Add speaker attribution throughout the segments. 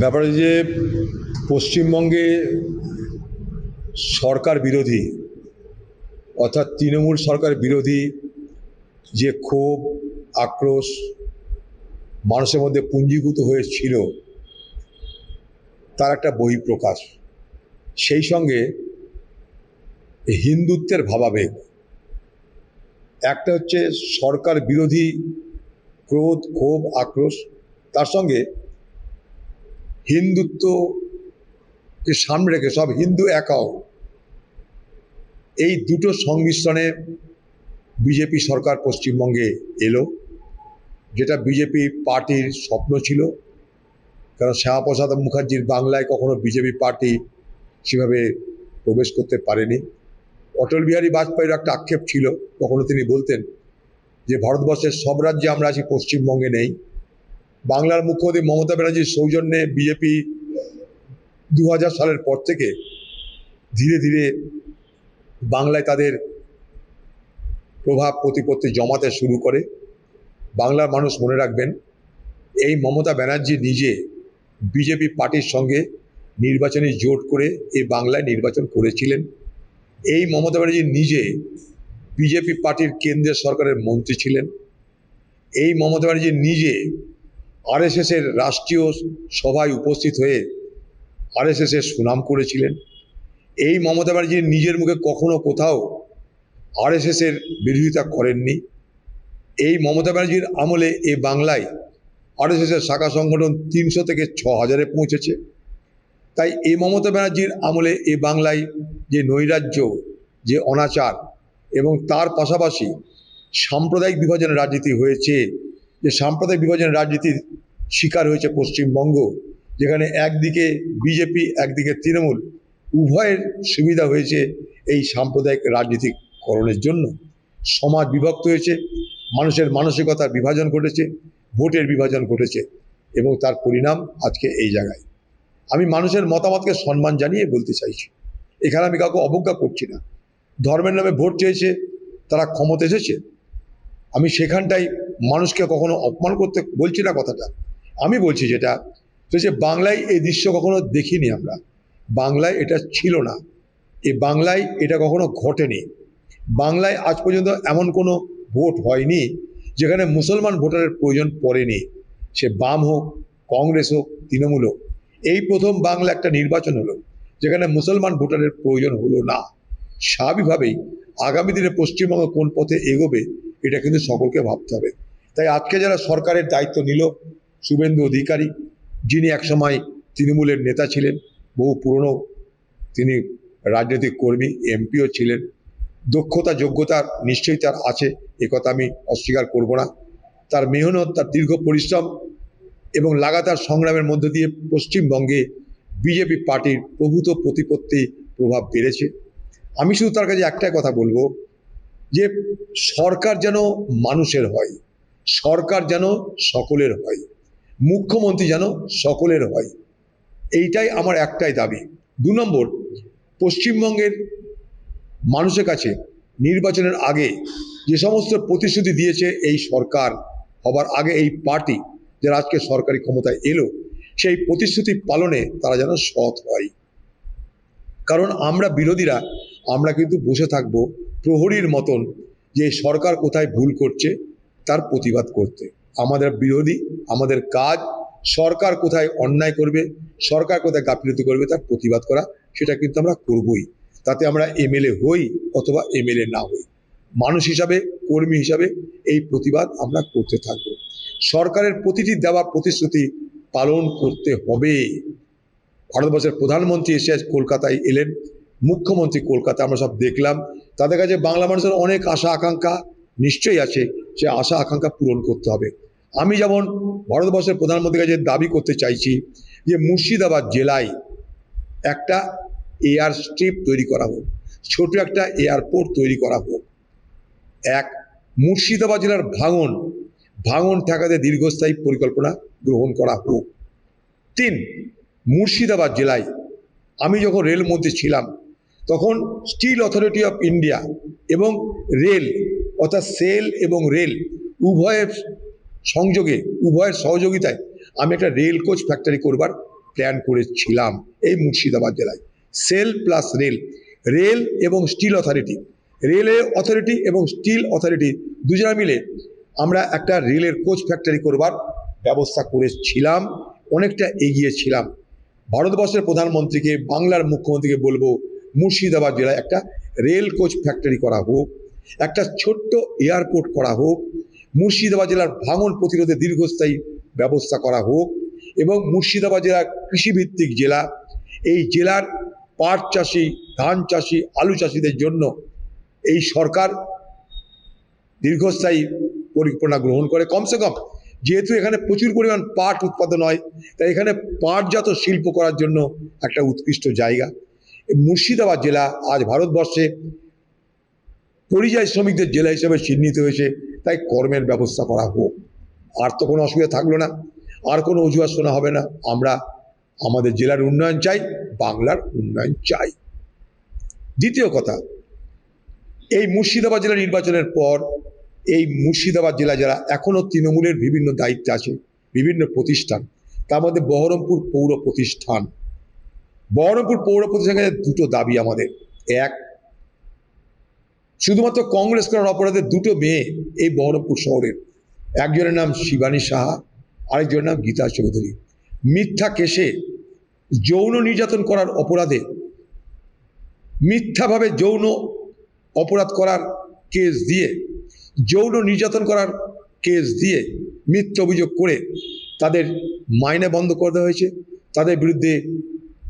Speaker 1: ব্যাপারে যে পশ্চিমবঙ্গে সরকার বিরোধী অর্থাৎ তৃণমূল সরকার বিরোধী যে ক্ষোভ আক্রোশ মানুষের মধ্যে পুঞ্জীভূত হয়েছিল তার একটা বহিঃপ্রকাশ। সেই সঙ্গে হিন্দুত্বের ভাবাবেগ, একটা হচ্ছে সরকার বিরোধী ক্রোধ ক্ষোভ আক্রোশ, তার সঙ্গে হিন্দুত্বকে সামনে রেখে সব হিন্দু এক হও, এই দুটো সংমিশ্রণে বিজেপি সরকার পশ্চিমবঙ্গে এলো, যেটা বিজেপি পার্টির স্বপ্ন ছিল। কারণ শ্যামাপ্রসাদ মুখার্জির বাংলায় কখনো বিজেপি পার্টি সেভাবে প্রবেশ করতে পারেনি। অটল বিহারী বাজপেয়ীর একটা আক্ষেপ ছিল, কখনো তিনি বলতেন যে ভারতবর্ষের সব রাজ্যে আমরা আছি, পশ্চিমবঙ্গে নেই। বাংলার মুখ্যমন্ত্রী মমতা ব্যানার্জির সৌজন্যে বিজেপি 2000 সালের পর থেকে ধীরে ধীরে বাংলায় তাদের প্রভাব প্রতিপত্তি জমাতে শুরু করে। বাংলার মানুষ মনে রাখবেন, এই মমতা ব্যানার্জি নিজে বিজেপি পার্টির সঙ্গে নির্বাচনী জোট করে এই বাংলায় নির্বাচন করেছিলেন। এই মমতা ব্যানার্জি নিজে বিজেপি পার্টির কেন্দ্রের সরকারের মন্ত্রী ছিলেন। এই মমতা ব্যানার্জি নিজে আরএসএসের রাষ্ট্রীয় সভায় উপস্থিত হয়ে আরএসএসের সুনাম করেছিলেন। এই মমতা ব্যানার্জি নিজের মুখে কখনো কোথাও আরএসএসের বিরোধিতা করেননি। এই মমতা ব্যানার্জির আমলে এই বাংলায় আরএসএসের শাখা সংগঠন 300 থেকে 6000-এ পৌঁছেছে। তাই এই মমতা ব্যানার্জির আমলে এই বাংলায় যে নৈরাজ্য, যে অনাচার এবং তার পাশাপাশি সাম্প্রদায়িক বিভাজনের রাজনীতি হয়েছে, যে সাম্প্রদায়িক বিভাজনের রাজনীতির শিকার হয়েছে পশ্চিমবঙ্গ, যেখানে একদিকে বিজেপি একদিকে তৃণমূল, উভয়ের সুবিধা হয়েছে এই সাম্প্রদায়িক রাজনীতিকরণের জন্য। সমাজ বিভক্ত হয়েছে, মানুষের মানসিকতার বিভাজন ঘটেছে, ভোটের বিভাজন ঘটেছে এবং তার পরিণাম আজকে এই জায়গায়। আমি মানুষের মতামতকে সম্মান জানিয়ে বলতে চাইছি, এখানে আমি কাউকে অবজ্ঞা করছি না। ধর্মের নামে ভোট চেয়েছে, তারা ক্ষমতা এসেছে, আমি সেখানটাই মানুষকে কখনো অপমান করতে বলছি না কথাটা। আমি বলছি যেটা যে বাংলায় এই দৃশ্য কখনো দেখিনি আমরা, বাংলায় এটা ছিল না, এই বাংলায় এটা কখনো ঘটেনি। বাংলায় আজ পর্যন্ত এমন কোনো ভোট হয়নি যেখানে মুসলমান ভোটারের প্রয়োজন পড়েনি, সে বাম হোক, কংগ্রেস হোক, তৃণমূল হোক। এই প্রথম বাংলা একটা নির্বাচন হলো যেখানে মুসলমান ভোটারের প্রয়োজন হলো না। স্বাভাবিকভাবেই আগামী দিনে পশ্চিমবঙ্গ কোন পথে এগোবে এটা কিন্তু সকলকে ভাবতে হবে। তাই আজকে যারা সরকারের দায়িত্ব নিল, শুভেন্দু অধিকারী, যিনি একসময় তৃণমূলের নেতা ছিলেন, বহু পুরনো তিনি রাজনৈতিক কর্মী, এমপিও ছিলেন, দক্ষতা যোগ্যতা নিশ্চয়ই তার আছে, একথা আমি অস্বীকার করব না। তার মেহনত, তার দীর্ঘ পরিশ্রম এবং লাগাতার সংগ্রামের মধ্য দিয়ে পশ্চিমবঙ্গে বিজেপি পার্টির প্রভূত প্রতিপত্তি প্রভাব বেড়েছে। আমি শুধু তার কাছে একটাই কথা বলবো, যে সরকার যেন মানুষের হয়, সরকার যেন সকলের হয়, মুখ্যমন্ত্রী যেন সকলের হয়, এইটাই আমার একটাই দাবি। 2 নম্বর, পশ্চিমবঙ্গের মানুষের কাছে নির্বাচনের আগে যে সমস্ত প্রতিশ্রুতি দিয়েছে এই সরকার হবার আগে এই পার্টি যারা আজকে সরকারি ক্ষমতায় এলো, সেই প্রতিশ্রুতি পালনে তারা যেন সৎ হয়। কারণ আমরা বিরোধীরা আমরা কিন্তু বসে থাকবো প্রহরীর মতন যে সরকার কোথায় ভুল করছে তার প্রতিবাদ করতে। আমাদের বিরোধী, আমাদের কাজ সরকার কোথায় অন্যায় করবে, সরকার কোথায় গাফিলতি করবে তার প্রতিবাদ করা, সেটা কিন্তু আমরা করবই। তাতে আমরা এমএলএ হই অথবা এমএলএ না হই, মানুষ হিসাবে, কর্মী হিসাবে এই প্রতিবাদ আমরা করতে থাকবো। সরকারের প্রতিটি দেওয়া প্রতিশ্রুতি পালন করতে হবে। ভারতবর্ষের প্রধানমন্ত্রী এসে কলকাতায় এলেন, মুখ্যমন্ত্রী কলকাতা, আমরা সব দেখলাম। তাদের কাছে বাংলা মানুষের অনেক আশা আকাঙ্ক্ষা নিশ্চয়ই আছে, সে আশা আকাঙ্ক্ষা পূরণ করতে হবে। আমি যেমন ভারতবর্ষের প্রধানমন্ত্রীর কাছে দাবি করতে চাইছি যে মুর্শিদাবাদ জেলায় একটা এয়ার স্ট্রিপ তৈরি করা হোক, ছোট একটা এয়ারপোর্ট তৈরি করা হোক। এক, মুর্শিদাবাদ জেলার ভাঙন ঠেকাতে দীর্ঘস্থায়ী পরিকল্পনা গ্রহণ করা হোক। 3, মুর্শিদাবাদ জেলায় আমি যখন রেলমন্ত্রী ছিলাম তখন স্টিল অথরিটি অফ ইন্ডিয়া এবং রেল অর্থাৎ সেল এবং রেল উভয়ের সংযোগে, উভয়ের সহযোগিতায় আমি একটা রেল কোচ ফ্যাক্টরি করবার প্ল্যান করেছিলাম এই মুর্শিদাবাদ জেলায়। সেল প্লাস রেল, রেল এবং স্টিল অথরিটি, রেলের অথরিটি এবং স্টিল অথরিটি দুজনে মিলে আমরা একটা রেলের কোচ ফ্যাক্টরি করবার ব্যবস্থা করেছিলাম, অনেকটা এগিয়েছিলাম। ভারতবর্ষের প্রধানমন্ত্রীকে, বাংলার মুখ্যমন্ত্রীকে বলবো মুর্শিদাবাদ জেলায় একটা রেল কোচ ফ্যাক্টরি করা হোক, একটা ছোট্ট এয়ারপোর্ট করা হোক, মুর্শিদাবাদ জেলার ভাঙন প্রতিরোধে দীর্ঘস্থায়ী ব্যবস্থা করা হোক, এবং মুর্শিদাবাদ জেলা কৃষিভিত্তিক জেলা। এই জেলার পাট চাষি, ধান চাষি, আলু চাষিদের জন্য এই সরকার দীর্ঘস্থায়ী পরিকল্পনা গ্রহণ করে। কমসে কম যেহেতু এখানে প্রচুর পরিমাণ পাট উৎপাদন হয়, তাই এখানে পাটজাত শিল্প করার জন্য একটা উৎকৃষ্ট জায়গা। মুর্শিদাবাদ জেলা আজ ভারতবর্ষে পরিযায়ী শ্রমিকদের জেলা হিসেবে চিহ্নিত হয়েছে, তাই কর্মের ব্যবস্থা করা হোক। আর তো কোনো অসুবিধা থাকলো না, আর কোনো অজুহাত শোনা হবে না। আমরা আমাদের জেলার উন্নয়ন চাই, বাংলার উন্নয়ন চাই। দ্বিতীয় কথা, এই মুর্শিদাবাদ জেলা নির্বাচনের পর এই মুর্শিদাবাদ জেলা যারা এখনও তৃণমূলের বিভিন্ন দায়িত্বে আছে, বিভিন্ন প্রতিষ্ঠান, তার মধ্যে বহরমপুর পৌর প্রতিষ্ঠান, বহরমপুর পৌর প্রতিষ্ঠানের দুটো দাবি আমাদের। এক, শুধুমাত্র কংগ্রেস করার অপরাধে দুটো মেয়ে এই বহরমপুর শহরের, একজনের নাম শিবানী সাহা, আরেকজনের নাম গীতা চৌধুরী, মিথ্যা কেসে যৌন নির্যাতন করার অপরাধে, মিথ্যাভাবে যৌন অপরাধ করার কেস দিয়ে, যৌন নির্যাতন করার কেস দিয়ে মিথ্যা অভিযোগ করে তাদের মাইনে বন্ধ করে দেওয়া হয়েছে, তাদের বিরুদ্ধে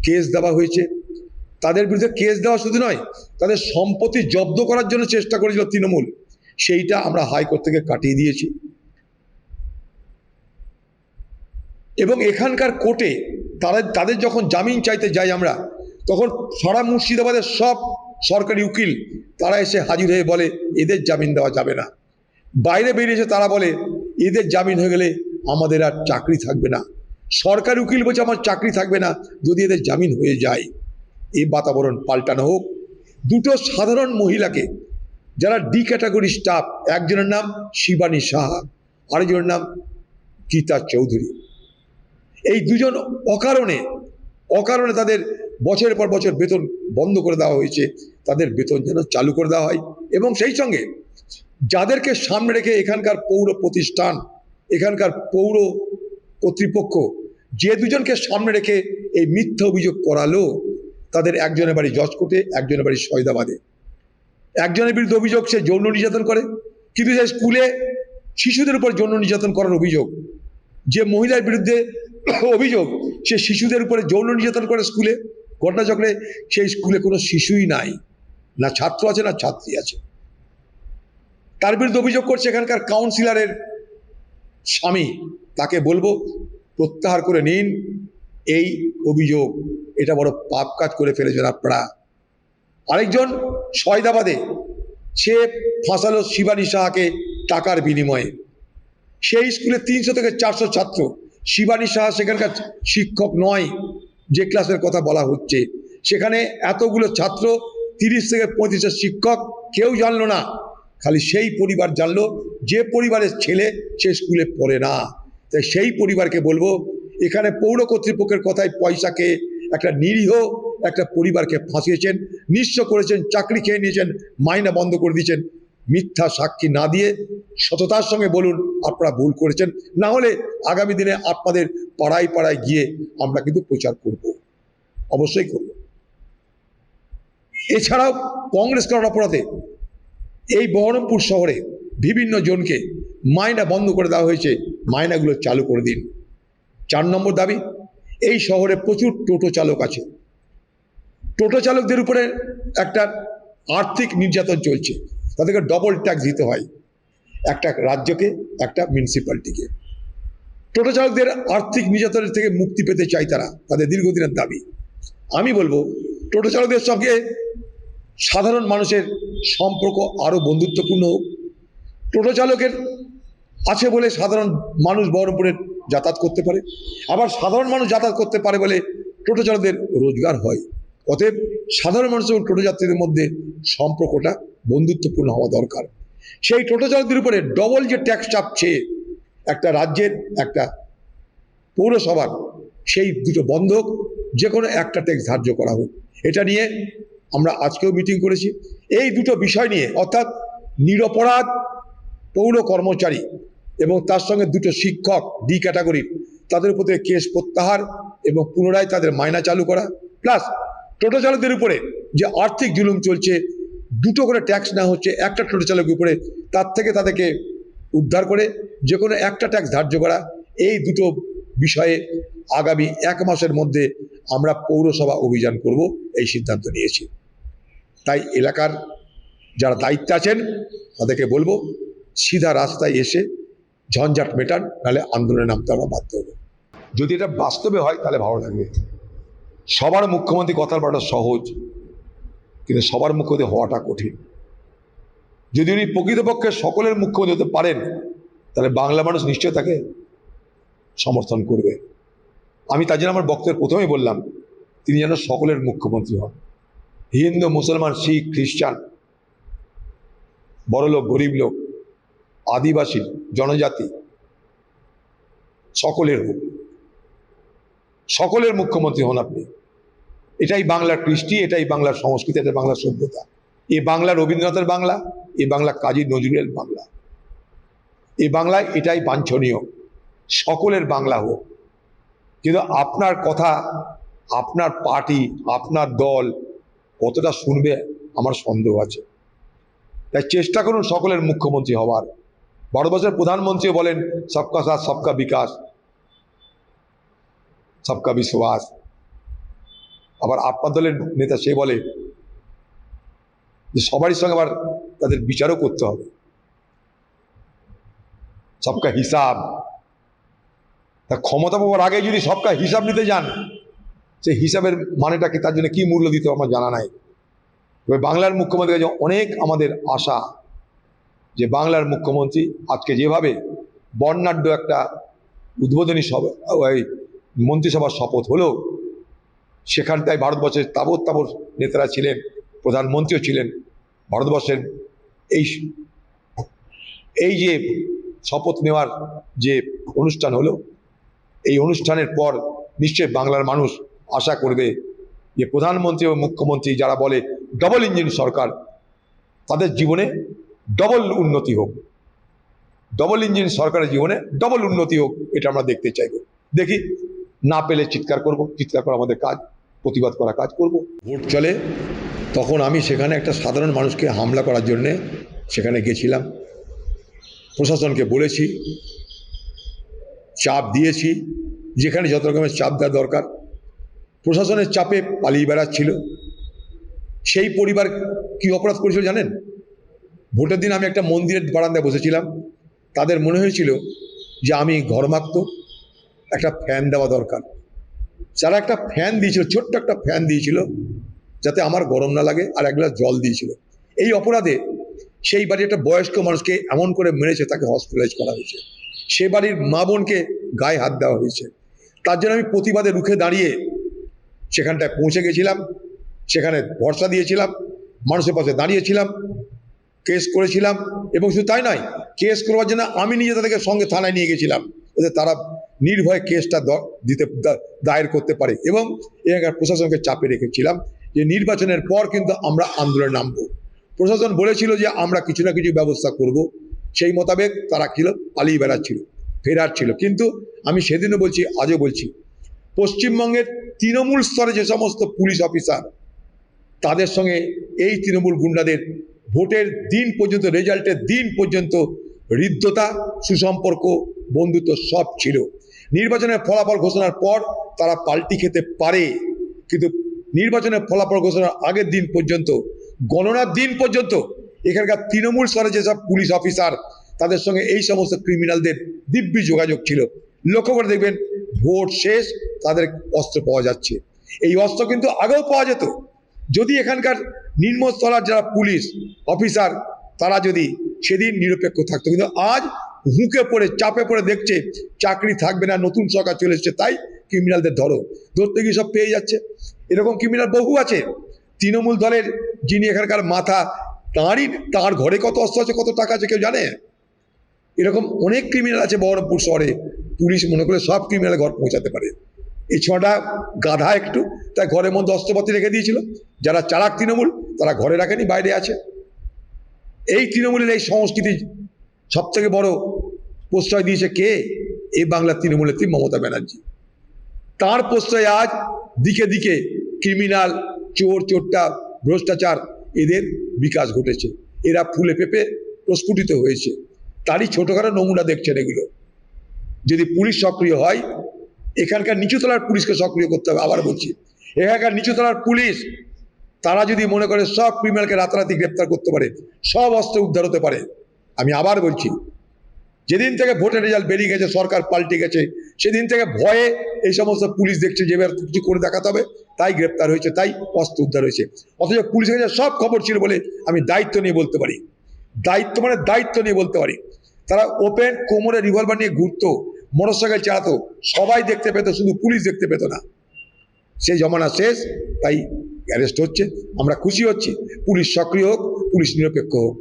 Speaker 1: কেস দেওয়া হয়েছে। তাদের বিরুদ্ধে কেস দেওয়া শুধু নয়, তাদের সম্পত্তি জব্দ করার জন্য চেষ্টা করেছিল তৃণমূল, সেইটা আমরা হাইকোর্ট থেকে কাটিয়ে দিয়েছি। এবং এখানকার কোর্টে তাদের যখন জামিন চাইতে যাই আমরা, তখন সারা মুর্শিদাবাদের সব সরকারি উকিল তারা এসে হাজির হয়ে বলে এদের জামিন দেওয়া যাবে না। বাইরে বেরিয়েছে তারা বলে এদের জামিন হয়ে গেলে আমাদের আর চাকরি থাকবে না। সরকারি উকিল বলছে আমার চাকরি থাকবে না যদি এদের জামিন হয়ে যায়। এই বাতাবরণ পাল্টানো হোক। দুটো সাধারণ মহিলাকে যারা ডি ক্যাটাগরি স্টাফ, একজনের নাম শিবানী সাহা, আরেকজনের নাম গীতা চৌধুরী, এই দুজন অকারণে তাদের বছরের পর বছর বেতন বন্ধ করে দেওয়া হয়েছে। তাদের বেতন যেন চালু করে দেওয়া হয়। এবং সেই সঙ্গে যাদেরকে সামনে রেখে এখানকার পৌর প্রতিষ্ঠান, এখানকার পৌর কর্তৃপক্ষ যে দুজনকে সামনে রেখে এই মিথ্যা অভিযোগ করালো, তাদের একজনের বাড়ি জজকোটে, একজনের বাড়ি সয়দাবাদে। একজনের বিরুদ্ধে অভিযোগ সে যৌন নির্যাতন করে, কিন্তু সে স্কুলে শিশুদের উপর যৌন নির্যাতন করার অভিযোগ। যে মহিলার বিরুদ্ধে অভিযোগ সে শিশুদের উপরে যৌন নির্যাতন করে স্কুলে, ঘটনাচক্রে সেই স্কুলে কোনো শিশুই নাই, না ছাত্র আছে না ছাত্রী আছে। তার বিরুদ্ধে অভিযোগ করছে এখানকার কাউন্সিলরের স্বামী। তাকে বলবো প্রত্যাহার করে নিন এই অভিযোগ, এটা বড় পাপ কাজ করে ফেলেছেন আপনারা। আরেকজন সয়দাবাদে, সে ফাঁসালো শিবানী সাহাকে টাকার বিনিময়ে। সেই স্কুলে 300 থেকে 400 ছাত্র, শিবানী সাহা সেখানকার শিক্ষক নয় যে ক্লাসের কথা বলা হচ্ছে। সেখানে এতগুলো ছাত্র, 30 থেকে 35 শিক্ষক, কেউ জানলো না, খালি সেই পরিবার জানলো যে পরিবারের ছেলে সে স্কুলে পড়ে না। তাই সেই পরিবারকে বলবো, এখানে পৌর কর্তৃপক্ষের কথায় পয়সাকে একটা নিরীহ একটা পরিবারকে ফাঁসিয়েছেন, নিঃস্ব করেছেন, চাকরি খেয়ে নিয়েছেন, মাইনা বন্ধ করে দিয়েছেন। মিথ্যা সাক্ষী না দিয়ে সততার সঙ্গে বলুন আপনারা ভুল করেছেন, না হলে আগামী দিনে আপনাদের পাড়ায় পাড়ায় গিয়ে আমরা কিন্তু প্রচার করব, অবশ্যই করব। এছাড়াও কংগ্রেস করার অপরাধে এই বহরমপুর শহরে বিভিন্ন জনকে মাইনা বন্ধ করে দেওয়া হয়েছে, মাইনাগুলো চালু করে দিন। 4 নম্বর দাবি, এই শহরে প্রচুর টোটো চালক আছে, টোটো চালকদের উপরে একটা আর্থিক নির্যাতন চলছে, তাদেরকে ডবল ট্যাক্স দিতে হয়, একটা রাজ্যকে একটা মিউনিসিপ্যালিটিকে। টোটো চালকদের আর্থিক নির্যাতনের থেকে মুক্তি পেতে চাই তারা, তাদের দীর্ঘদিনের দাবি। আমি বলবো টোটো চালকদের সঙ্গে সাধারণ মানুষের সম্পর্ক আরও বন্ধুত্বপূর্ণ হোক। টোটো চালকের আছে বলে সাধারণ মানুষ বহরমপুরে যাতায়াত করতে পারে, আবার সাধারণ মানুষ যাতায়াত করতে পারে বলে টোটো চালকদের রোজগার হয়। অতএব সাধারণ মানুষ এবং টোটো যাত্রীদের মধ্যে সম্পর্কটা বন্ধুত্বপূর্ণ হওয়া দরকার। সেই টোটো চালকদের উপরে ডবল যে ট্যাক্স চাপছে একটা রাজ্যের, একটা পৌরসভার, সেই দুটো বন্ধক যে কোনো একটা ট্যাক্স ধার্য করা হোক। এটা নিয়ে আমরা আজকেও মিটিং করেছি। এই দুটো বিষয় নিয়ে, অর্থাৎ নিরপরাধ পৌর কর্মচারী এবং তার সঙ্গে দুটো শিক্ষক ডি ক্যাটাগরির, তাদের উপর থেকে কেস প্রত্যাহার এবং পুনরায় তাদের মাইনা চালু করা, প্লাস টোটো চালকদের উপরে যে আর্থিক জুলুম চলছে, দুটো করে ট্যাক্স নেওয়া হচ্ছে একটা টোটো চালকের উপরে, তার থেকে তাদেরকে উদ্ধার করে যে কোনো একটা ট্যাক্স ধার্য করা। এই দুটো বিষয়ে আগামী 1 মাসের মধ্যে আমরা পৌরসভা অভিযান করব এই সিদ্ধান্ত নিয়েছি। তাই এলাকার যারা দায়িত্বে আছেন তাদেরকে বলবো সিধা রাস্তায় এসে ঝঞ্ঝাট মেটান, নাহলে আন্দোলনে নামতে আমরা বাধ্য হব। যদি এটা বাস্তবে হয় তাহলে ভালো লাগবে। সবার মুখ্যমন্ত্রী কথা বলাটা সহজ, কিন্তু সবার মুখ্যমন্ত্রী হওয়াটা কঠিন। যদি উনি প্রকৃতপক্ষে সকলের মুখ্যমন্ত্রী হতে পারেন তাহলে বাংলা মানুষ নিশ্চয় তাকে সমর্থন করবে। আমি তার জন্য আমার বক্তব্যের প্রথমেই বললাম তিনি যেন সকলের মুখ্যমন্ত্রী হন। হিন্দু, মুসলমান, শিখ, খ্রিস্টান, বড় লোক, গরিব লোক, আদিবাসী, জনজাতি, সকলের হোক, সকলের মুখ্যমন্ত্রী হন আপনি। এটাই বাংলার কৃষ্টি, এটাই বাংলার সংস্কৃতি, এটাই বাংলার সভ্যতা। এ বাংলা রবীন্দ্রনাথের বাংলা, এ বাংলা কাজী নজরুলের বাংলা। এ বাংলায় এটাই বাঞ্ছনীয়, সকলের বাংলা হোক। কিন্তু আপনার কথা, আপনার পার্টি, আপনার দল কতটা শুনবে আমার সন্দেহ আছে। তাই চেষ্টা করুন সকলের মুখ্যমন্ত্রী হওয়ার। ভারতবর্ষের প্রধানমন্ত্রীও বলেন সবকা সাথ সবকা বিকাশ, সবকা বিশ্বাস। আবার আপনার দলের নেতা সে বলে যে সবারই সঙ্গে আবার তাদের বিচারও করতে হবে, সবকা হিসাব। তা ক্ষমতা পাওয়ার আগে যদি সবকা হিসাব নিতে যান, সেই হিসাবের মানেটা কি, তার জন্য কি মূল্য দিতে আমার জানা নাই। তবে বাংলার মুখ্যমন্ত্রীর কাছে অনেক আমাদের আশা যে বাংলার মুখ্যমন্ত্রী আজকে যেভাবে বর্ণাঢ্য একটা উদ্বোধনী সভা, ওই মন্ত্রিসভার শপথ হলো, সেখানটায় ভারতবর্ষের তাবৎ তাবৎ নেতারা ছিলেন, প্রধানমন্ত্রীও ছিলেন। ভারতবর্ষের এই যে শপথ নেওয়ার যে অনুষ্ঠান হলো, এই অনুষ্ঠানের পর নিশ্চয়ই বাংলার মানুষ আশা করবে যে প্রধানমন্ত্রী ও মুখ্যমন্ত্রী যারা বলে ডবল ইঞ্জিন সরকার, তাদের জীবনে ডবল উন্নতি হোক, ডবল ইঞ্জিন সরকারের জীবনে ডবল উন্নতি হোক, এটা আমরা দেখতে চাইব। দেখি, না পেলে চিৎকার করব, চিৎকার করা আমাদের কাজ, প্রতিবাদ করা কাজ করব। ভোট চলে তখন আমি সেখানে একটা সাধারণ মানুষকে হামলা করার জন্যে সেখানে গেছিলাম। প্রশাসনকে বলেছি, চাপ দিয়েছি, যেখানে যত রকমের চাপ দেওয়া দরকার। প্রশাসনের চাপে পালিয়ে বেড়াচ্ছিল। সেই পরিবার কি অপরাধ করেছিল জানেন? ভোটের দিন আমি একটা মন্দিরের বারান্দায় বসেছিলাম, তাদের মনে হয়েছিল যে আমি ঘর্মাক্ত, একটা ফ্যান দেওয়া দরকার। যারা একটা ফ্যান দিয়েছিল, ছোট্ট একটা ফ্যান দিয়েছিল যাতে আমার গরম না লাগে, আর এক গ্লাস জল দিয়েছিল। এই অপরাধে সেই বাড়ির একটা বয়স্ক মানুষকে এমন করে মেরেছে, তাকে হসপিটালাইজ করা হয়েছে। সে বাড়ির মা বোনকে গায়ে হাত দেওয়া হয়েছে। তার জন্য আমি প্রতিবাদে রুখে দাঁড়িয়ে সেখানটায় পৌঁছে গেছিলাম, সেখানে ভরসা দিয়েছিলাম, মানুষের পাশে দাঁড়িয়েছিলাম, কেস করেছিলাম। এবং শুধু তাই নয়, কেস করবার জন্য আমি নিজে তাদেরকে সঙ্গে থানায় নিয়ে গেছিলাম, যাতে তারা নির্ভয়ে কেসটা দায়ের করতে পারে। এবং এখানকার প্রশাসনকে চাপে রেখেছিলাম যে নির্বাচনের পর কিন্তু আমরা আন্দোলনে নামব। প্রশাসন বলেছিল যে আমরা কিছু না কিছু ব্যবস্থা করব, সেই মোতাবেক তারা ছিল পালিয়ে বেড়াচ্ছিল, ফেরার ছিল। কিন্তু আমি সেদিনও বলছি, আজও বলছি, পশ্চিমবঙ্গের তৃণমূল স্তরে যে সমস্ত পুলিশ অফিসার, তাদের সঙ্গে এই তৃণমূল গুন্ডাদের ভোটের দিন পর্যন্ত, রেজাল্টের দিন পর্যন্ত হৃদ্যতা, সুসম্পর্ক, বন্ধুত্ব সব ছিল। নির্বাচনের ফলাফল ঘোষণার পর তারা পাল্টি খেতে পারে, কিন্তু নির্বাচনের ফলাফল ঘোষণার আগের দিন পর্যন্ত, গণনার দিন পর্যন্ত এখানকার তৃণমূল স্তরে যেসব পুলিশ অফিসার, তাদের সঙ্গে এই সমস্ত ক্রিমিনালদের দিব্যি যোগাযোগ ছিল। লক্ষ্য করে দেখবেন, ভোট শেষ তাদের অস্ত্র পাওয়া যাচ্ছে। এই অস্ত্র কিন্তু আগেও পাওয়া যেত যদি এখানকার নিম্নস্তরের যারা পুলিশ অফিসার, তারা যদি সেদিন নিরপেক্ষ থাকতো। কিন্তু আজ হুঁকে পড়ে, চাপে পড়ে দেখছে চাকরি থাকবে না, নতুন সরকার চলে এসছে, তাই ক্রিমিনালদের ধরতে গিয়ে সব পেয়ে যাচ্ছে। এরকম ক্রিমিনাল বহু আছে। তৃণমূল দলের যিনি এখানকার মাথা, তাঁর ঘরে কত অস্ত্র আছে, কত টাকা আছে, কেউ জানে? এরকম অনেক ক্রিমিনাল আছে বহরমপুর শহরে, পুলিশ মনে করে সব ক্রিমিনাল ঘর পৌঁছাতে পারে। এই ছোঁয়াটা গাধা একটু, তাই ঘরের মধ্যে অস্ত্রপাতি রেখে দিয়েছিল। যারা চালাক তৃণমূল তারা ঘরে রাখেনি, বাইরে আছে। এই তৃণমূলের এই সংস্কৃতি সব থেকে বড় প্রশ্রয় দিয়েছে কে? এই বাংলার তৃণমূল নেত্রী মমতা ব্যানার্জি। তার প্রশ্রয় আজ দিকে দিকে ক্রিমিনাল, চোর চোরটা, ভ্রষ্টাচার, এদের বিকাশ ঘটেছে। এরা ফুলে ফেপে প্রস্ফুটিত হয়েছে। তারই ছোটখাটো নমুনা দেখছেন এগুলো। যদি পুলিশ সক্রিয় হয়, এখানকার নিচুতলার পুলিশকে সক্রিয় করতে হবে। আবার বলছি, এখানকার নিচুতলার পুলিশ তারা যদি মনে করে সব ক্রিমিনালকে রাতারাতি গ্রেপ্তার করতে পারে, সব অস্ত্র উদ্ধার হতে পারে। আমি আবার বলছি, যেদিন থেকে ভোটের রেজাল্ট বেরিয়ে গেছে, সরকার পাল্টে গেছে, সেদিন থেকে ভয়ে এই সমস্ত পুলিশ দেখছে যে এবার কিছু করে দেখাতে হবে, তাই গ্রেপ্তার হয়েছে, তাই অস্ত্র উদ্ধার হয়েছে। অথচ পুলিশের কাছে সব খবর ছিল বলে আমি দায়িত্ব নিয়ে বলতে পারি। দায়িত্ব মানে দায়িত্ব নিয়ে বলতে পারি। তারা ওপেন কোমরে রিভলভার নিয়ে ঘুরতো, মোটরসাইকেল চালাতো, সবাই দেখতে পেত, শুধু পুলিশ দেখতে পেত না। সেই জমানা শেষ, তাই অ্যারেস্ট হচ্ছে। আমরা খুশি হচ্ছি, পুলিশ সক্রিয় হোক, পুলিশ নিরপেক্ষ হোক।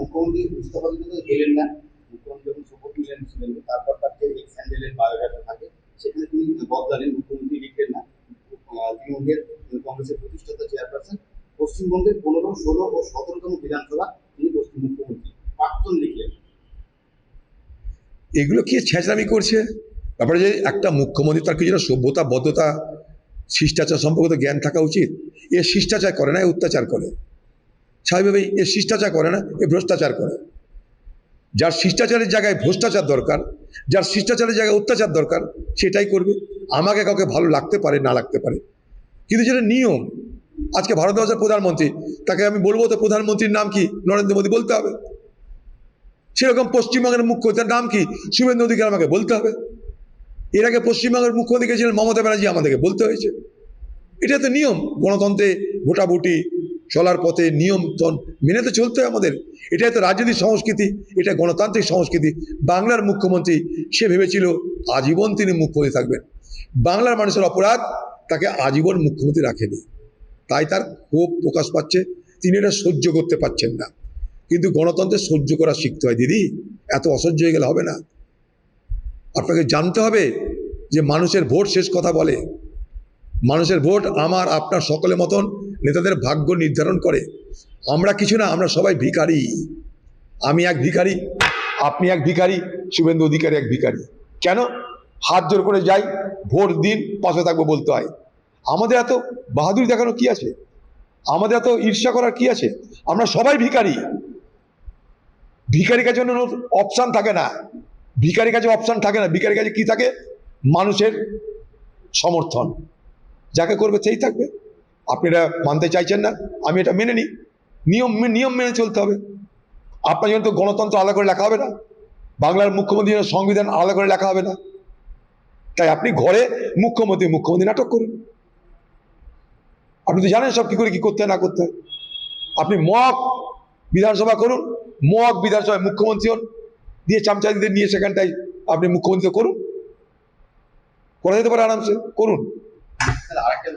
Speaker 2: মুখ্যমন্ত্রী ইস্তফা দিতে তো গেলেন না। মুখ্যমন্ত্রী যখন শপথ নিলেন, তারপর তার যে এক্স হ্যান্ডেলের বায়োডাটা থাকে, সেখানে তিনি বদলালেন। মুখ্যমন্ত্রী লিখলেন না তৃণমূলের কংগ্রেসের প্রতিষ্ঠাতা চেয়ারপারসন, পশ্চিমবঙ্গের 15, 16 ও 17তম বিধানসভা তিনি মুখ্যমন্ত্রী, প্রাক্তন লিখলেন।
Speaker 1: এগুলো কি ছেঁচড়ামি করছে? তারপরে যে একটা মুখ্যমন্ত্রী, তার কিছুটা সভ্যতা, বদ্ধতা, শিষ্টাচার সম্পর্কিত জ্ঞান থাকা উচিত। এ শিষ্টাচার করে না, এ অত্যাচার করে। স্বাভাবিকভাবেই এ শিষ্টাচার করে না, এ ভ্রষ্টাচার করে। যার শিষ্টাচারের জায়গায় ভ্রষ্টাচার দরকার, যার শিষ্টাচারের জায়গায় অত্যাচার দরকার, সেটাই করবে। আমাকে কাউকে ভালো লাগতে পারে, না লাগতে পারে, কিন্তু যেটা নিয়ম। আজকে ভারতবর্ষের প্রধানমন্ত্রী, তাকে আমি বলবো তো প্রধানমন্ত্রীর নাম কি? নরেন্দ্র মোদী বলতে হবে। সেরকম পশ্চিমবঙ্গের মুখ্যমন্ত্রীর নাম কি? শুভেন্দু অধিকারী আমাকে বলতে হবে। এর আগে পশ্চিমবঙ্গের মুখ্যমন্ত্রী ছিলেন মমতা ব্যানার্জি, আমাদেরকে বলতে হয়েছে। এটা তো নিয়ম। গণতন্ত্রে ভোটাভুটি চলার পথে নিয়ম মেনে তো চলতে হয় আমাদের। এটাই তো রাজনৈতিক সংস্কৃতি, এটা গণতান্ত্রিক সংস্কৃতি। বাংলার মুখ্যমন্ত্রী, সে ভেবেছিল আজীবন তিনি মুখ্যমন্ত্রী থাকবেন। বাংলার মানুষের অপরাধ, তাকে আজীবন মুখ্যমন্ত্রী রাখেনি, তাই তার ক্ষোভ প্রকাশ পাচ্ছে। তিনি এটা সহ্য করতে পারছেন না। কিন্তু গণতন্ত্রে সহ্য করা শিখতে হয় দিদি, এত অসহ্য হয়ে গেলে হবে না। আপনাকে জানতে হবে যে মানুষের ভোট শেষ কথা বলে। মানুষের ভোট আমার আপনার সকলের মতন নেতাদের ভাগ্য নির্ধারণ করে। আমরা কিছু না, আমরা সবাই ভিখারি। আমি এক ভিখারি, আপনি এক ভিখারি, শুভেন্দু অধিকারী এক ভিখারি। কেন? হাত জোর করে যাই, ভোট দিন, পাশে থাকবো বলতে হয়। আমাদের এত বাহাদুরি দেখানো কি আছে? আমাদের এত ঈর্ষা করার কি আছে? আমরা সবাই ভিখারি। ভিখারির কাছে অপশান থাকে না, ভিখারির কাছে অপশান থাকে না। ভিখারির কাছে কি থাকে? মানুষের সমর্থন। যাকে করবে সেই থাকবে। আপনি এটা মানতে চাইছেন না, আমি এটা মেনে নিই। নিয়ম মেনে চলতে হবে। আপনার জন্য তো গণতন্ত্র আলাদা করে লেখা হবে না, বাংলার মুখ্যমন্ত্রীর সংবিধান আলাদা করে লেখা হবে না। তাই আপনি ঘরে মুখ্যমন্ত্রী নাটক করুন। আপনি তো জানেন সব কি করে কি করতে হয় না করতে হয়। আপনি মক বিধানসভা করুন, মক বিধানসভায় মুখ্যমন্ত্রী হন, দিয়ে চামচাদিদের নিয়ে সেখানটায় আপনি মুখ্যমন্ত্রী করুন। করা যেতে পারে, আরামসে করুন।
Speaker 2: আরেকটা